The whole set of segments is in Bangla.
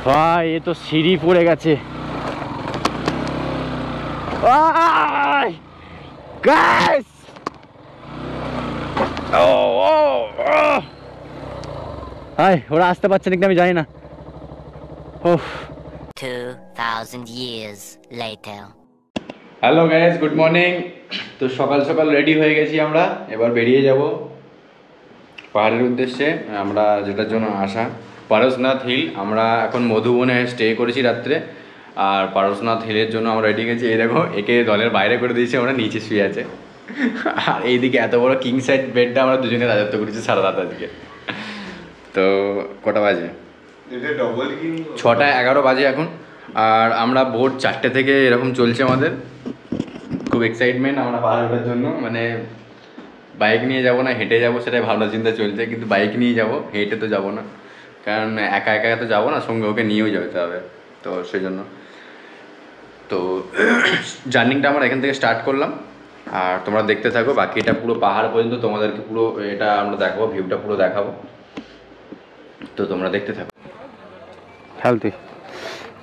ভাই এ তো সিঁড়ি পড়ে গেছে। গাইস হাই, ওরা আসতে পারছে নাকি আমি জানি না। 2000 years later. Hello guys, good morning. তো সকাল সকাল রেডি হয়ে গেছি আমরা, এবার বেরিয়ে যাব পাহাড়ের উদ্দেশ্যে। আমরা যেটার জন্য আসা পারশনাথ হিল। আমরা এখন মধুবনে স্টে করেছি রাত্রে, আর পারশনাথ হিলের জন্য আমরা রেডি গেছি। এই দেখো, একে দলের বাইরে করে দিয়েছি, আমরা নিচে শুয়ে আছে। আর এইদিকে এত বড় কিং সাইড বেডটা আমরা দুজনে রাজত্ব করেছি সারা রাত আজকে। তো কটা বাজে? 6:11 বাজে এখন। আর আমরা ভোর 4টে থেকে এরকম চলছে আমাদের, খুব এক্সাইটমেন্ট আমরা পাহাড় ওঠার জন্য। মানে বাইক নিয়ে যাব না হেঁটে যাব সেটাই ভাবনা চিন্তা চলছে, কিন্তু বাইক নিয়ে যাব, হেঁটে তো যাব না, কারণ একা একা তো যাবো না, সঙ্গে ওকে নিয়েও যেতে হবে। তো সেই জন্য তো জার্নিংটা আমরা এখান থেকে স্টার্ট করলাম, আর তোমরা দেখতে থাকো। বাকিটা পুরো পাহাড় পর্যন্ত তোমাদেরকে পুরো এটা আমরা দেখাবো, ভিউটা পুরো দেখাবো। তো তোমরা দেখতে থাকো। হেলদি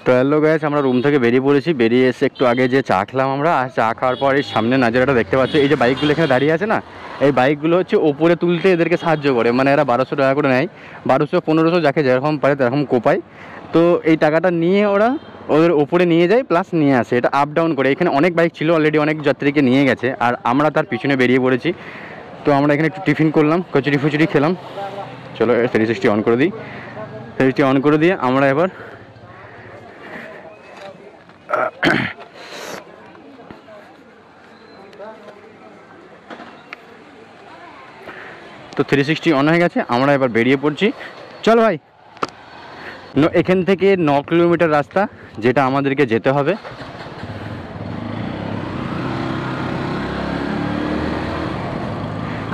তো হ্যালো গাইস, আমরা রুম থেকে বেরিয়ে পড়েছি। বেরিয়ে এসে একটু আগে যে চা খেলাম আমরা, আর চা খাওয়ার পর এই সামনে নাজারাটা দেখতে পাচ্ছ। এই যে বাইকগুলো এখানে দাঁড়িয়ে আছে না, এই বাইকগুলো হচ্ছে ওপরে তুলতে এদেরকে সাহায্য করে। মানে এরা 1200 টাকা করে নেয়, 1200 1500 যাকে যেরকম পারে তেরকম কোপায়। তো এই টাকাটা নিয়ে ওরা ওদের ওপরে নিয়ে যায়, প্লাস নিয়ে আসে। এটা আপ ডাউন করে। এখানে অনেক বাইক ছিল অলরেডি, অনেক যাত্রীকে নিয়ে গেছে, আর আমরা তার পিছনে বেরিয়ে পড়েছি। তো আমরা এখানে একটু টিফিন করলাম, কচুরি ফুচুরি খেলাম। চলো 360 অন করে দিই। 360 অন করে দিয়ে আমরা এবার তো 360 অন হয়ে গেছে, আমরা এবার বেরিয়ে পড়ছি। চল ভাই, এখান থেকে 9 কিলোমিটার রাস্তা যেটা আমাদেরকে যেতে হবে।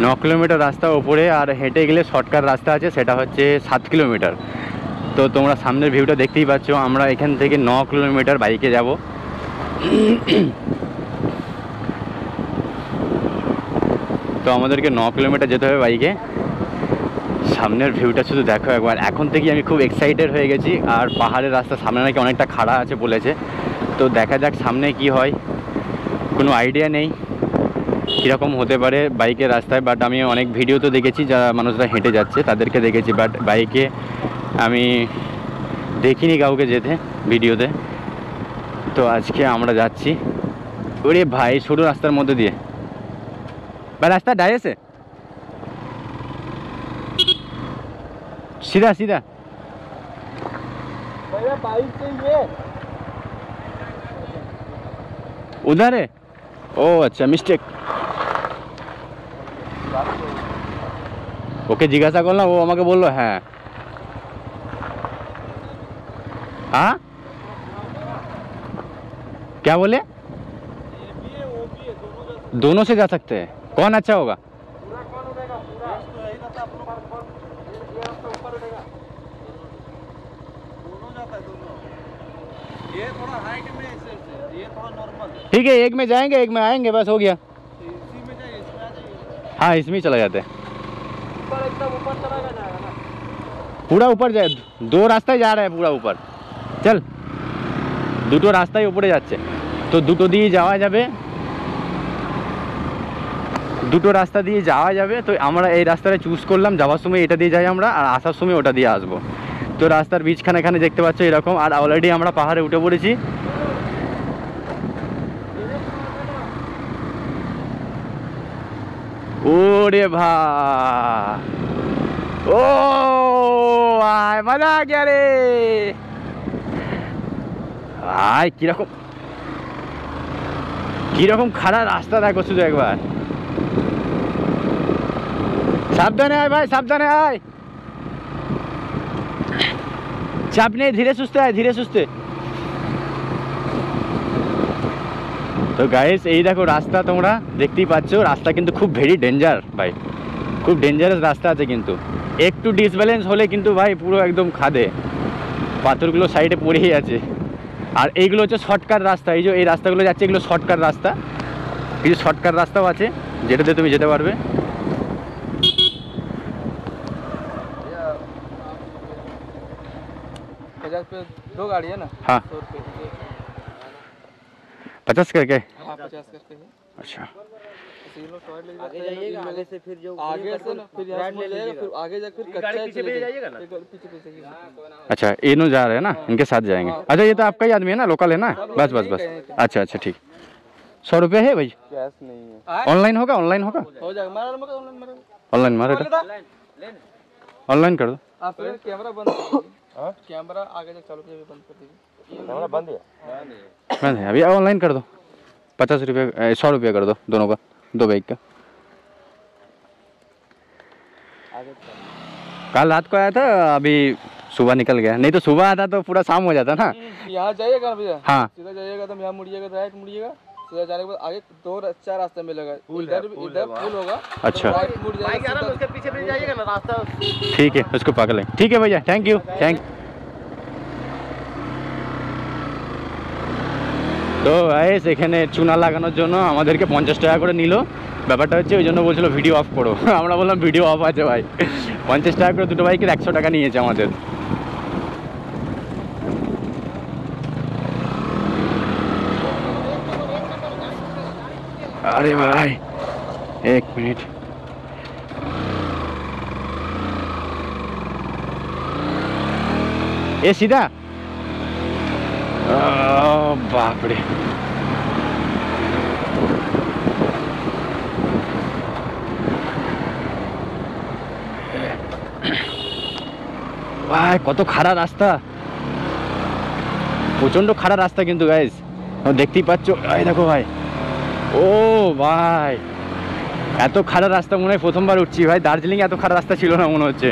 9 কিলোমিটার রাস্তা ওপরে, আর হেঁটে গেলে শর্টকাট রাস্তা আছে, সেটা হচ্ছে 7 কিলোমিটার। তো তোমরা সামনের ভিউটা দেখতেই পাচ্ছ। আমরা এখান থেকে 9 কিলোমিটার বাইকে যাব। তো আমাদেরকে 9 কিলোমিটার যেতে হবে বাইকে। সামনের ভিউটা শুধু দেখো একবার। এখন থেকেই আমি খুব এক্সাইটেড হয়ে গেছি। আর পাহাড়ের রাস্তা সামনে নাকি অনেকটা খাড়া আছে বলেছে, তো দেখা যাক সামনে কি হয়। কোনো আইডিয়া নেই কীরকম হতে পারে বাইকের রাস্তায়, বাট আমি অনেক ভিডিও তো দেখেছি যারা মানুষরা হেঁটে যাচ্ছে তাদেরকে দেখেছি, বাট বাইকে আমি দেখিনি কাউকে যেতে ভিডিওতে। তো আজকে আমরা যাচ্ছি। ওরে ভাই, সরু রাস্তার মধ্যে দিয়ে বা রাস্তা ডাইরেছে, सीधा सीधा उधर है। ओ अच्छा, मिस्टेक। ওকে জিজ্ঞাসা করলাম, ও আমাকে বললো হ্যাঁ। हाँ क्या बोले? दोनों से जा सकते हैं। कौन अच्छा होगा? ये थोड़ा हाइट में ये थोड़ा नॉर्मल है। ठीक है, एक में जाएंगे एक में आएंगे, बस हो गया। इसी में जाइए, इसमें आ जाइए। हाँ, इसमें ही चला जाते हैं। ऊपर एकदम ऊपर चला जाएगा ना, पूरा ऊपर जाए, दो रास्ता जा रहा है पूरा ऊपर। चल, দুটো রাস্তায় উপরে যাচ্ছে, তো দুটো দিয়ে যাওয়া যাবে, দুটো রাস্তা দিয়ে যাওয়া যাবে। তো আমরা এই রাস্তাটা চুজ করলাম, যাওয়ার সময় এটা দিয়ে যাই আমরা, আর আসার সময় ওটা দিয়ে আসবো। তো রাস্তার বীজখানে এখানে দেখতে পাচ্ছ এরকম। আর অলরেডি আমরা পাহাড়ে উঠে পড়েছি। ওরে ভাই, ও আয় মজা আ গিয়া রে। আয় কিরকম কিরকম খারাপ রাস্তা দেখো শুধু একবার। সাবধানে আয় ভাই, সাবধানে আয়, চাপ নেই, ধীরে সুস্থে আয়, ধীরে সুস্থে। তো গাইস এই দেখো রাস্তা, তোমরা দেখতেই পাচ্ছ। রাস্তা কিন্তু খুব ভেরি ডেঞ্জার ভাই, খুব ডেঞ্জারাস রাস্তা আছে কিন্তু। একটু ডিসব্যালেন্স হলে কিন্তু ভাই পুরো একদম খাদে, পাথরগুলো সাইডে পড়েই আছে। আর এইগুলো হচ্ছে শর্টকাট রাস্তা। এই যে এই রাস্তাগুলো যাচ্ছে, এগুলো শর্টকাট রাস্তা। কিছু শর্টকাট রাস্তাও আছে যেটাতে তুমি যেতে পারবে। 50 पे 2 गाड़ी है ना। हाँ 100 रुपये दीजिए। 50 करके। हाँ 50 करके है। अच्छा इसी लोग टॉयलेट लेके आगे जाइएगा, आगे से फिर जो आगे से ना फिर यहाँ से मुड़ जाएगा, फिर आगे जाकर फिर कच्चा पीछे जाइएगा ना, पीछे जाइएगा। अच्छा इनो जा रहे हैं ना, इनके साथ जाएंगे। अच्छा ये तो आपका ही आदमी है ना, लोकल है ना? बस बस बस। अच्छा अच्छा ठीक। 100 रुपये है भाई? कैश नहीं है। ऑनलाइन होगा? ऑनलाइन होगा? हो जाएगा, मारा ऑनलाइन मारे ऑनलाइन कर दो। आप फिर कैमरा बंद कर दीजिए। हाँ कैमरा आगे तक चालू कीजिए, बंद कर दीजिए। कैमरा बंद है? मैं अभी ऑनलाइन कर दो। 50 रुपये 100 रुपये कर दो दोनों का, 2 बाइक का। कल रात को आया था, अभी सुबह निकल गया। नहीं तो सुबह आता तो पूरा शाम हो जाता ना। यहाँ जाइएगा भैया, हाँ सीधा जाइएगा तो यहाँ मुड़िएगा, राइट मुड़िएगा, सीधा जाने के बाद आगे 2-4 रास्ते मिलेगा। इधर पुल होगा। अच्छा राइट मुड़ जाइएगा, उसके पीछे जाइएगा ना रास्ता। ठीक है, उसको पकड़ लें। ठीक है भैया, थैंक यू थैंक। তো গাইস এখানে চুনা লাগানোর জন্য আমাদেরকে 50 টাকা করে নিল। ব্যাপারটা হচ্ছে ওই জন্য বলছিল ভিডিও অফ করো, আমরা বললাম ভিডিও অফ আছে ভাই। 50 টাকা করে দুটো বাইকের 100 টাকা নিয়েছে আমাদের। अरे भाई 1 मिनट। ये सीधा बाप रे। ভাই কত খারাপ রাস্তা, প্রচন্ড খারাপ রাস্তা কিন্তু গাইস, দেখতেই পাচ্ছ। এই দেখো ভাই, ও ভাই এত খারাপ রাস্তা মনে হয় প্রথমবার উঠছি ভাই। দার্জিলিং এত খারাপ রাস্তা ছিল না মনে হচ্ছে।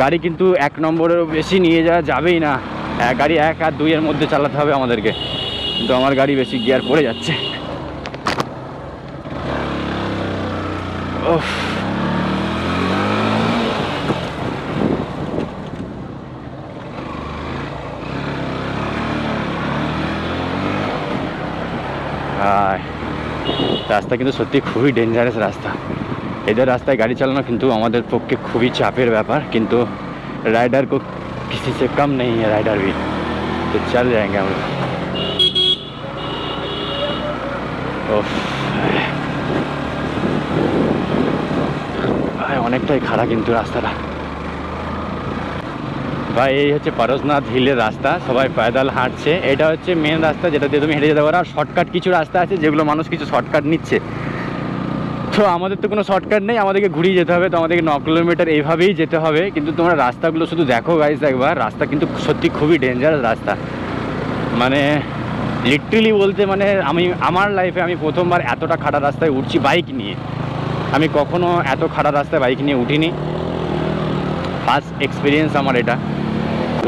গাড়ি কিন্তু 1 নম্বরেরও বেশি নিয়ে যাওয়া যাবেই না। গাড়ি 1 আর 2 এর মধ্যে চালাতে হবে আমাদেরকে, কিন্তু আমার গাড়ি বেশি গিয়ার পড়ে যাচ্ছে। ওফ রাস্তা কিন্তু সত্যি খুবই ডেঞ্জারাস রাস্তা। এদের রাস্তায় গাড়ি চালানো কিন্তু আমাদের পক্ষে খুবই চাপের ব্যাপার, কিন্তু राइडर को किसी से कम नहीं है, राइडर भी। तो चल जाएंगे हम लोग। অনেকটাই খারাপ কিন্তু রাস্তাটা ভাই। এই হচ্ছে পারসনাথ হিলের রাস্তা, সবাই পয়দল হাঁটছে। এটা হচ্ছে মেন রাস্তা যেটা দিয়ে তুমি হেঁটে যেতে পারো। আর শর্টকাট কিছু রাস্তা আছে যেগুলো মানুষ কিছু শর্টকাট নিচ্ছে। তো আমাদের তো কোনো শর্টকাট নেই, আমাদেরকে ঘুরিয়ে যেতে হবে। তো আমাদেরকে 9 কিলোমিটার এইভাবেই যেতে হবে। কিন্তু তোমরা রাস্তাগুলো শুধু দেখো গাইস একবার, রাস্তা কিন্তু সত্যি খুবই ডেঞ্জারাস রাস্তা। মানে লিটারালি বলতে মানে আমার লাইফে আমি প্রথমবার এতটা খারাপ রাস্তায় উঠছি বাইক নিয়ে। আমি কখনো এত খারাপ রাস্তায় বাইক নিয়ে উঠিনি, ফার্স্ট এক্সপিরিয়েন্স আমার এটা।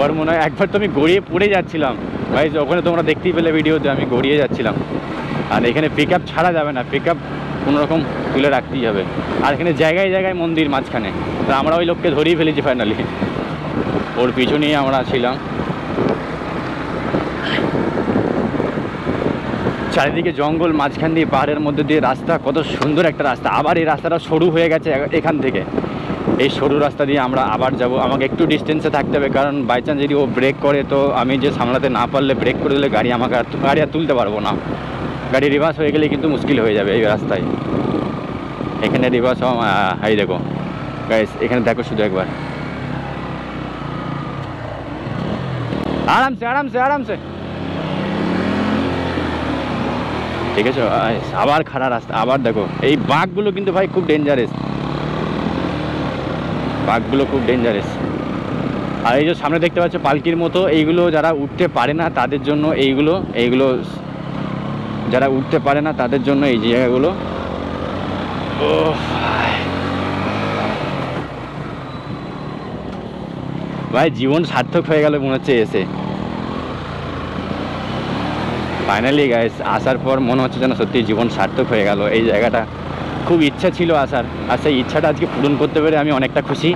ওর মনে হয় একবার তো আমি গড়িয়ে পড়ে যাচ্ছিলাম ভাই, ওখানে তোমরা দেখতেই পেলে ভিডিওতে আমি গড়িয়ে যাচ্ছিলাম। আর এখানে পিক আপ ছাড়া যাবে না, পিক আপ কোনোরকম তুলে রাখতেই হবে। আর এখানে জায়গায় জায়গায় মন্দির মাঝখানে। তো আমরা ওই লোককে ধরেই ফেলেছি ফাইনালি, ওর পিছু নিয়ে আমরা ছিলাম। চারিদিকে জঙ্গল, মাঝখান দিয়ে পাহাড়ের মধ্যে দিয়ে রাস্তা, কত সুন্দর একটা রাস্তা। আবার এই রাস্তাটা সরু হয়ে গেছে এখান থেকে। এই সরু রাস্তা দিয়ে আমরা আবার যাব। আমাকে একটু ডিস্টেন্সে থাকতে হবে, কারণ বাই চান্স যদি ও ব্রেক করে তো আমি যে সামলাতে না পারলে ব্রেক করে দিলে গাড়ি আর তুলতে পারবো না। গাড়ি রিভার্স হয়ে গেলে কিন্তু মুশকিল হয়ে যাবে এই রাস্তায়। এখানে রিভার্স হওয়া, এই দেখো গাইস, এখানে দেখো শুধু একবার, আরামসে আরামসে আরামসে। ঠিক আছে, আবার খারাপ রাস্তা। আবার দেখো এই বাঘগুলো কিন্তু ভাই খুব ডেঞ্জারাস, বাঘগুলো খুব ডেঞ্জারাস। আর এই যে সামনে দেখতে পাচ্ছ পালকির মতো, এইগুলো যারা উঠতে পারে না তাদের জন্য এইগুলো যারা উঠতে পারে না তাদের জন্য এই জায়গাগুলো। ও ভাই জীবন সার্থক হয়ে গেল মনে হচ্ছে এসে। ফাইনালি গাইস আসার পর মনে হচ্ছে যেন সত্যি জীবন সার্থক হয়ে গেল। এই জায়গাটা খুব ইচ্ছা ছিল আসার, আর সেই ইচ্ছাটা আজকে পূরণ করতে পেরে আমি অনেকটা খুশি।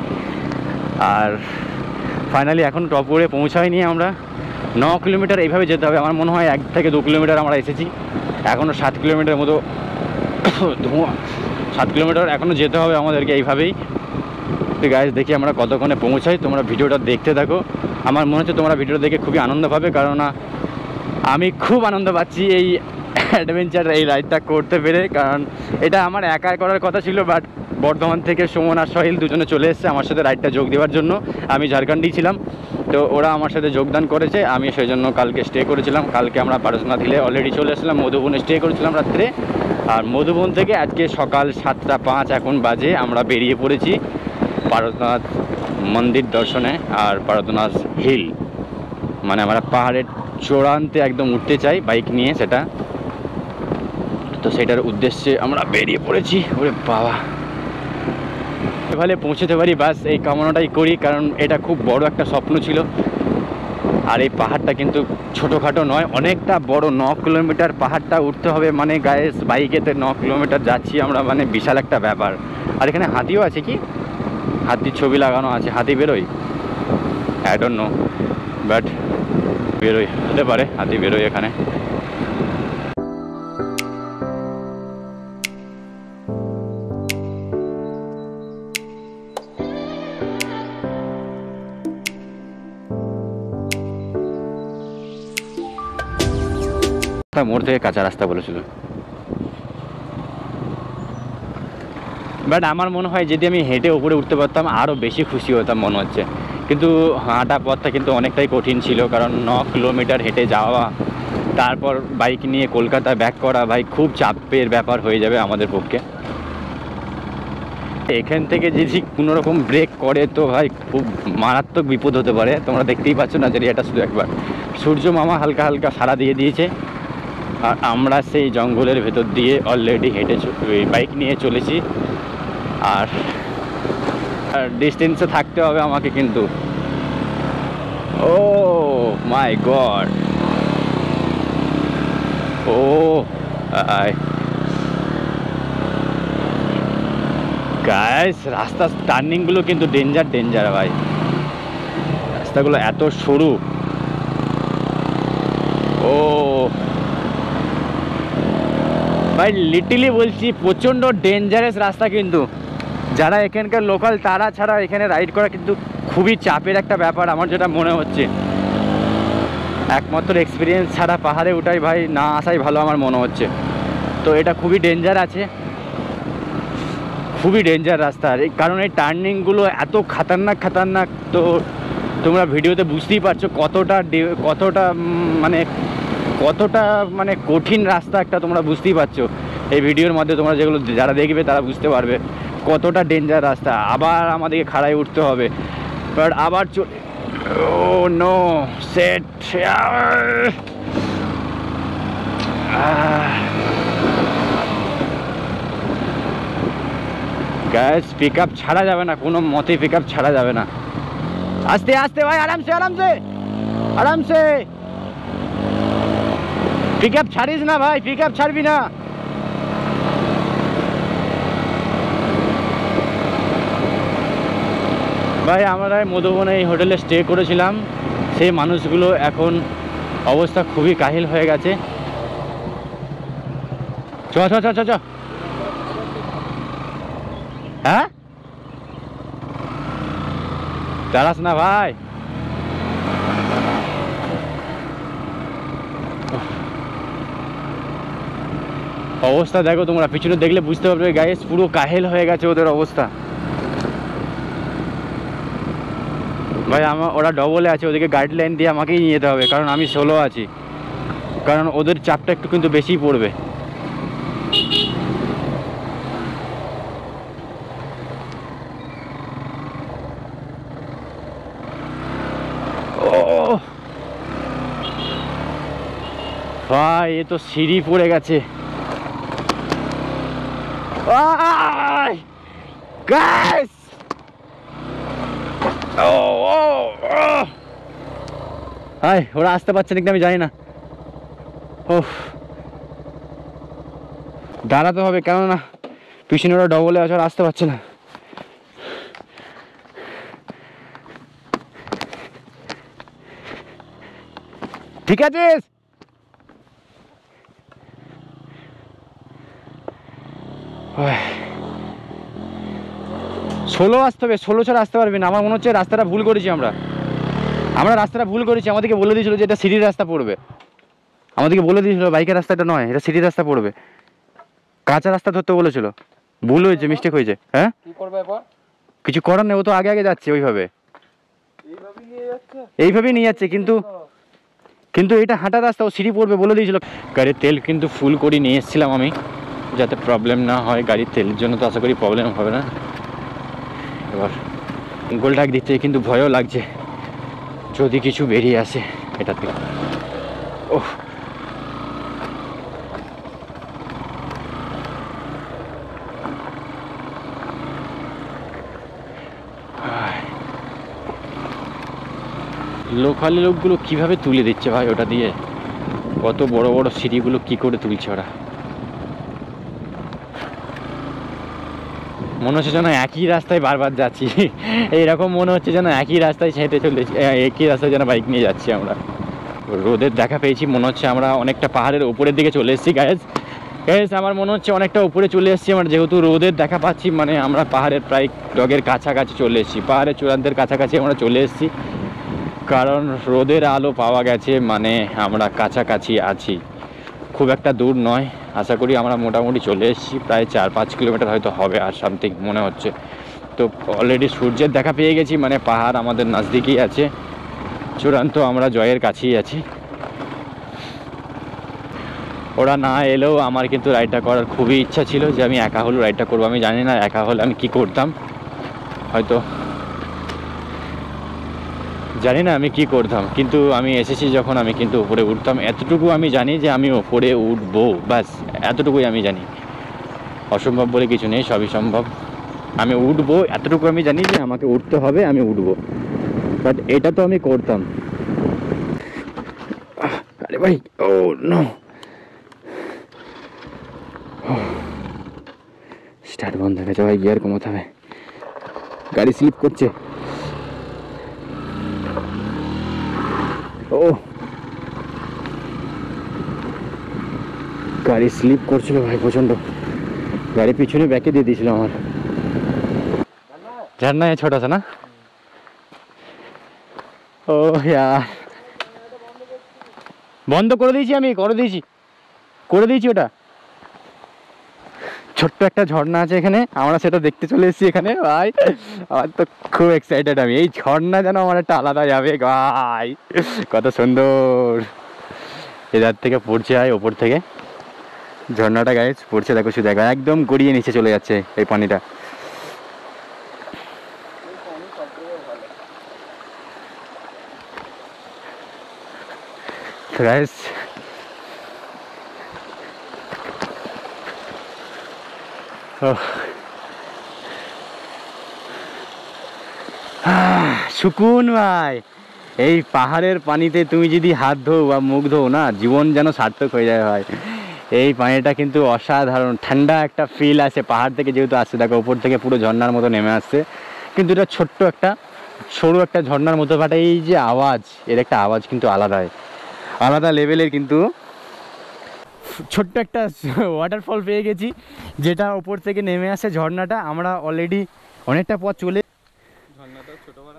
আর ফাইনালি এখন টপরে পৌঁছাইনি আমরা। 9 কিলোমিটার এইভাবে যেতে হবে। আমার মনে হয় 1 থেকে 2 কিলোমিটার আমরা এসেছি, এখনও 7 কিলোমিটার মতো 7 কিলোমিটার এখনও যেতে হবে আমাদেরকে এইভাবেই। তো গাইস দেখি আমরা কতক্ষণে পৌঁছাই, তোমরা ভিডিওটা দেখতে থাকো। আমার মনে হচ্ছে তোমরা ভিডিওটা দেখে খুবই আনন্দ পাবে, কারণ আমি খুব আনন্দ পাচ্ছি এই অ্যাডভেঞ্চার এই রাইডটা করতে পেরে। কারণ এটা আমার একাই করার কথা ছিল, বাট বর্ধমান থেকে সুমন আর সোহেল দুজনে চলে এসেছে আমার সাথে রাইডটা যোগ দেওয়ার জন্য। আমি ঝাড়খণ্ডেই ছিলাম, তো ওরা আমার সাথে যোগদান করেছে। আমি সেই জন্য কালকে স্টে করেছিলাম। কালকে আমরা পারশনাথ হিলে অলরেডি চলে এসেছিলাম, মধুবনে স্টে করেছিলাম রাত্রে। আর মধুবন থেকে আজকে সকাল 7:05 এখন বাজে আমরা বেরিয়ে পড়েছি পারশনাথ মন্দির দর্শনে আর পারশনাথ হিল, মানে আমরা পাহাড়ের চূড়ান্তে একদম উঠতে চাই বাইক নিয়ে, সেটা তো সেটার উদ্দেশ্যে আমরা বেরিয়ে পড়েছি। ওরে বাবা, ভালো পৌঁছতে পারি বাস এই কামনাটাই করি, কারণ এটা খুব বড় একটা স্বপ্ন ছিল। আর এই পাহাড়টা কিন্তু ছোটোখাটো নয়, অনেকটা বড়। 9 কিলোমিটার পাহাড়টা উঠতে হবে, মানে গায়েস বাইকেতে 9 কিলোমিটার যাচ্ছি আমরা, মানে বিশাল একটা ব্যাপার। আর এখানে হাতিও আছে, কি হাতির ছবি লাগানো আছে, হাতি বেরোয় আই ডোন্ট নো, বাট বেরোয়, হতে পারে হাতি বেরোয় এখানে। মোড় থেকে কাঁচা রাস্তা বলেছিল, বাট আমার মনে হয় যদি আমি হেঁটে উপরে উঠতে পারতাম আরও বেশি খুশি হতাম মনে হচ্ছে। কিন্তু হাঁটা পথটা কিন্তু অনেকটাই কঠিন ছিল, কারণ 9 কিলোমিটার হেঁটে যাওয়া, তারপর বাইক নিয়ে কলকাতা ব্যাক করা, ভাই খুব চাপের ব্যাপার হয়ে যাবে আমাদের পক্ষে। এখান থেকে যদি কোনো রকম ব্রেক করে তো ভাই খুব মারাত্মক বিপদ হতে পারে। তোমরা দেখতেই পাচ্ছ না, যদি এটা শুধু একবার সূর্য মামা হালকা হালকা সাড়া দিয়ে দিয়েছে। আর আমরা সেই জঙ্গলের ভেতর দিয়ে অলরেডি হেঁটে বাইক নিয়ে চলেছি। আর ডিস্টেন্সে থাকতে হবে আমাকে কিন্তু। ও মাই গড, ও গাইস রাস্তার টার্নিংগুলো কিন্তু ডেঞ্জার ভাই, রাস্তাগুলো এত সরু। ও ভাই লিটিলি বলছি, প্রচণ্ড ডেঞ্জারাস রাস্তা কিন্তু। যারা এখানকার লোকাল তারা ছাড়া এখানে রাইড করা কিন্তু খুবই চাপের একটা ব্যাপার আমার যেটা মনে হচ্ছে। একমাত্র এক্সপিরিয়েন্স ছাড়া পাহাড়ে ওঠাই ভাই না আসাই ভালো আমার মনে হচ্ছে। তো এটা খুবই ডেঞ্জার আছে, খুবই ডেঞ্জার রাস্তা। কারণ এই টার্নিংগুলো এত খাতারনাক, তো তোমরা ভিডিওতে বুঝতেই পারছো কতটা মানে কঠিন রাস্তা একটা, তোমরা বুঝতেই পারছো এই ভিডিওর মধ্যে। তোমরা যেগুলো যারা দেখবে তারা বুঝতে পারবে কতটা ডেঞ্জার রাস্তা। আবার আমাদেরকে খাড়ায় উঠতে হবে, বাট আবার ও নো সেট গ্যাস পিক আপ ছাড়া যাবে না, কোনো মতে পিক আপ ছাড়া যাবে না। আস্তে আস্তে ভাই, আরামসে পিক আপ ছাড়িস না ভাই, পিক আপ ছাড়বি না। ভাই আমরা মধুবনে এই হোটেলে স্টে করেছিলাম, সেই মানুষগুলো এখন অবস্থা খুবই কাহিল হয়ে গেছে। চ হ্যাঁ চালাস না ভাই। অবস্থা দেখো তোমরা, পিছনে দেখলে বুঝতে পারবে গাইস, পুরো কাহেল হয়ে গেছে ওদের অবস্থা। ভাই ওরা ডবলে আছে, ওদেরকে গাইডলাইন দিয়ে আমাকেই নিয়ে যেতে হবে, কারণ আমি সোলো আছি। কারণ ওদের চাপটা একটু কিন্তু বেশিই পড়বে। ভাই এ তো সিঁড়ি পড়ে গেছে। গাইস হাই, ওরা আসতে পারছে নাকি আমি জানি না। ও দাঁড়াতে হবে, কেননা পিছনে ওরা ডবলে আছে, ওরা আসতে পারছে না। ঠিক আছে 16 আসতে হবে, 16 ছাড়া আসতে পারবি না। আমার মনে হচ্ছে রাস্তাটা ভুল করেছি আমরা রাস্তাটা ভুল করেছি। আমাদেরকে বলে দিয়েছিল যে এটা সিটির রাস্তা পড়বে, আমাদেরকে বলে দিয়েছিল বাইকের রাস্তাটা নয়, এটা সিটির রাস্তা পড়বে, কাঁচা রাস্তা ধরতে বলেছিল। ভুল হয়েছে, মিস্টেক হয়েছে। হ্যাঁ কি করবে এবার? কিছু করার নেই, ও তো আগে আগে যাচ্ছে ওইভাবে, এইভাবেই নিয়ে যাচ্ছে। কিন্তু এটা হাঁটা রাস্তা, ও সিঁড়ি পড়বে বলে দিয়েছিল। গাড়ির তেল কিন্তু ফুল করে নিয়ে এসেছিলাম আমি, যাতে প্রবলেম না হয়। গাড়ির তেলের জন্য তো আশা করি প্রবলেম হবে না। এবার গোলটাক দিতে কিন্তু ভয়ও লাগছে, যদি কিছু বেরিয়ে আসে এটা থেকে। ওহ, লোকালি লোকগুলো কিভাবে তুলে দিচ্ছে ভাই ওটা দিয়ে, কত বড় বড় সিঁড়িগুলো কি করে তুলছে ওরা। মনে হচ্ছে যেন একই রাস্তায় বারবার যাচ্ছি, এইরকম মনে হচ্ছে যেন একই রাস্তায় হেঁটে চলেছি, একই রাস্তায় যেন বাইক নিয়ে যাচ্ছি আমরা। রোদের দেখা পেয়েছি, মনে হচ্ছে আমরা অনেকটা পাহাড়ের উপরের দিকে চলে এসেছি গাইজ। আমার মনে হচ্ছে অনেকটা উপরে চলে এসেছি আমরা, যেহেতু রোদের দেখা পাচ্ছি, মানে আমরা পাহাড়ের প্রায় ডগের কাছাকাছি চলে এসেছি, পাহাড়ের চূড়ান্তের কাছাকাছি আমরা চলে এসেছি, কারণ রোদের আলো পাওয়া গেছে, মানে আমরা কাছাকাছি আছি, খুব একটা দূর নয়। আশা করি আমরা মোটামুটি চলে এসেছি, প্রায় 4-5 কিলোমিটার হয়তো হবে আর সামথিং মনে হচ্ছে। তো অলরেডি সূর্যের দেখা পেয়ে গেছি, মানে পাহাড় আমাদের নজদিকেই আছে, চূড়ান্ত আমরা জয়ের কাছেই আছি। ওরা না এলেও আমার কিন্তু রাইডটা করার খুবই ইচ্ছা ছিল, যে আমি একা হলেও রাইডটা করবো। আমি জানি না একা হলে আমি কি করতাম, হয়তো জানি না আমি কি করতাম, কিন্তু আমি এসেছি যখন আমি কিন্তু উপরে উঠতাম। এতটুকু আমি জানি যে আমি উপরে উঠবো, ব্যাস এতটুকুই আমি জানি। অসম্ভব বলে কিছু নেই, সবই সম্ভব। আমি উঠবো এতটুকু আমি জানি, যে আমাকে উঠতে হবে, আমি উঠবো, বাট এটা তো আমি করতাম। আরে ভাই, ও নো, স্টার্ট বন্ধ হয়ে গেছে ভাই, গিয়ার কমাতে হবে, গাড়ি স্লিপ করছে। ও গাড়ি স্লিপ করছিল ভাই প্রচন্ড, গাড়ি পিছনে ব্যাকে দিয়ে দিয়েছিল আমার। ঝর্ণা ছোটা সা না, ও ইয়ার বন্ধ করে দিয়েছি, আমি করে দিয়েছি ওটা। ছোট্ট একটা ঝর্ণা আছে এখানে, আমরা সেটা দেখতে চলে এসেছি এখানে ভাই। আমার তো খুব এক্সাইটেড, আমি এই ঝর্ণা যেন আমার একটা আলাদা যাবে ভাই, কত সুন্দর এধার থেকে পড়ছে হয়, ওপর থেকে ঝর্ণাটা গাইজ পড়ছে, দেখো শুধু দেখো, একদম গড়িয়ে নিচে চলে যাচ্ছে এই পানিটা। গাইজ সুকুন ভাই, এই পাহাড়ের পানিতে তুমি যদি হাত ধো বা মুখ ধো না, জীবন যেন সার্থক হয়ে যায় ভাই। এই পানিটা কিন্তু অসাধারণ, ঠান্ডা একটা ফিল আসে পাহাড় থেকে যেহেতু আসছে, দেখো উপর থেকে পুরো ঝর্ণার মতো নেমে আসছে, কিন্তু এটা ছোট্ট একটা সরু একটা ঝর্ণার মতো, বাট এই যে আওয়াজ, এর একটা আওয়াজ কিন্তু আলাদা লেভেলের। কিন্তু ছোট্ট একটা ওয়াটারফল পেয়ে গেছি, যেটা উপর থেকে নেমে আসে ঝর্ণাটা। আমরা অলরেডি অনেকটা পথ চলে, ঝর্ণাটা ছোট বড়